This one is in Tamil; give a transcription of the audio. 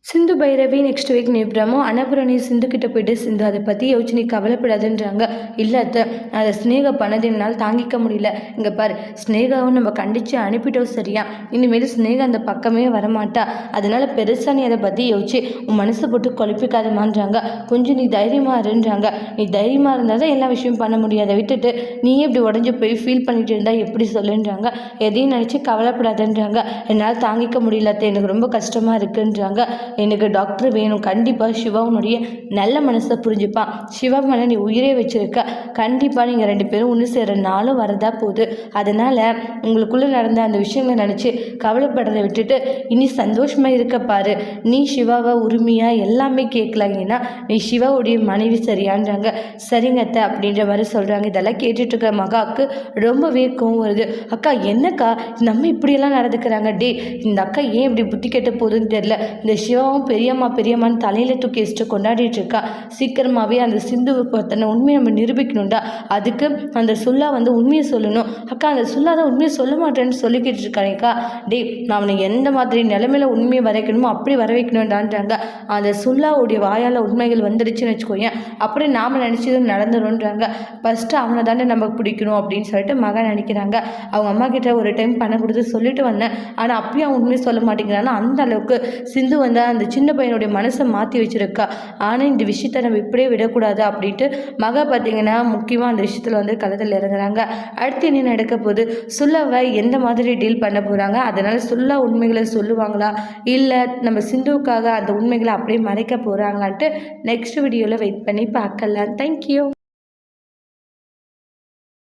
சிந்து பைரவி நெக்ஸ்ட் வீக் நிப்ரமோ அனபுரணி சிந்து கிட்ட போயிட்டு சிந்து அதை பற்றி யோசிச்சு நீ கவலைப்படாதுன்றாங்க. இல்லை அதை ஸ்னேகா பண்ணதுனால தாங்கிக்க முடியல. இங்கே பாரு, ஸ்னேகாவும் நம்ம கண்டித்து அனுப்பிட்டோம் சரியா, இனிமேல் ஸ்னேகா அந்த பக்கமே வரமாட்டா. அதனால பெருசாக நீ அதை பற்றி யோசிச்சு உன் மனசை போட்டு குழப்பிக்காதமான்றாங்க. கொஞ்சம் நீ தைரியமாக இருன்றாங்க. நீ தைரியமாக இருந்தால் தான் எல்லா விஷயமும் பண்ண முடியாத விட்டுட்டு நீயே இப்படி உடஞ்சி போய் ஃபீல் பண்ணிட்டு இருந்தா எப்படி சொல்லுன்றாங்க. எதையும் நினச்சி கவலைப்படாதுன்றாங்க. என்னால் தாங்கிக்க முடியல, எனக்கு ரொம்ப கஷ்டமாக இருக்குன்றாங்க. எனக்கு டாக்டர் வேணும், கண்டிப்பாக சிவாவுனுடைய நல்ல மனசை புரிஞ்சுப்பான். சிவா மேலே நீ உயிரே வச்சிருக்க, கண்டிப்பாக நீங்கள் 2 பேரும் ஒன்று சேர நாளும் வரதா போகுது. அதனால் உங்களுக்குள்ளே நடந்த அந்த விஷயங்களை நினச்சி கவலைப்படுறதை விட்டுட்டு இனி சந்தோஷமாக இருக்க பாரு. நீ சிவாவை உரிமையாக எல்லாமே கேட்கலாம், ஏன்னா நீ சிவாவுடைய மனைவி சரியான்றாங்க. சரிங்க அத்தை அப்படின்ற மாதிரி சொல்கிறாங்க. இதெல்லாம் கேட்டுட்டு இருக்க மகாவுக்கு ரொம்பவே கோவம் வருது. அக்கா என்னக்கா நம்ம இப்படியெல்லாம் நடந்துக்கிறாங்க, டே இந்த அக்கா ஏன் இப்படி புத்தி கெட்ட போகுதுன்னு தெரில. இந்த சிவாவும் பெரியம்மான்னு தலையில் தூக்கி வச்சுட்டு கொண்டாடிட்டு இருக்கா. சீக்கிரமாகவே அந்த சிந்துவை பற்றின உண்மையை நம்ம நிரூபிக்கணும்டா. அதுக்கு அந்த சுல்லா உண்மையை சொல்லணும். அக்கா அந்த சுல்லா தான் உண்மையை சொல்ல மாட்டேன்னு சொல்லிக்கிட்டு இருக்கானேக்கா. டே நான் அவனை எந்த மாதிரி நிலைமையில உண்மையை வரைக்கணுமோ அப்படி வர வைக்கணும்டான்றாங்க. அந்த சுல்லாவுடைய வாயால் உண்மைகள் வந்துடுச்சுன்னு வச்சுக்கோயேன், அப்படி நாம் நினச்சது நடந்துடும்ன்றாங்க. ஃபஸ்ட்டு அவனை தானே நமக்கு பிடிக்கணும் அப்படின்னு சொல்லிட்டு மகன் நினைக்கிறாங்க. அவங்க அம்மா கிட்ட ஒரு டைம் பணம் கொடுத்து சொல்லிட்டு வந்தேன், ஆனால் அப்பயும் அவன் உண்மையை சொல்ல மாட்டேங்கிறான்னா அந்த அளவுக்கு சிந்து அந்த சின்ன பையனுடைய மனசை மாற்றி வச்சிருக்கா. ஆனால் இந்த விஷயத்தை நம்ம இப்படியே விடக்கூடாது அப்படின்ட்டு மகா பார்த்தீங்கன்னா முக்கியமாக அந்த விஷயத்தில் களத்தில் இறங்குறாங்க. அடுத்து என்ன நடக்க போகுது, சுல்லாவை எந்த மாதிரி டீல் பண்ண போகிறாங்க, அதனால் சுல்லா உண்மைகளை சொல்லுவாங்களா இல்லை நம்ம சிந்துவுக்காக அந்த உண்மைகளை அப்படியே மறைக்க போகிறாங்கன்ட்டு நெக்ஸ்ட் வீடியோவில் வெயிட் பண்ணி பார்க்கலாம். தேங்க்யூ.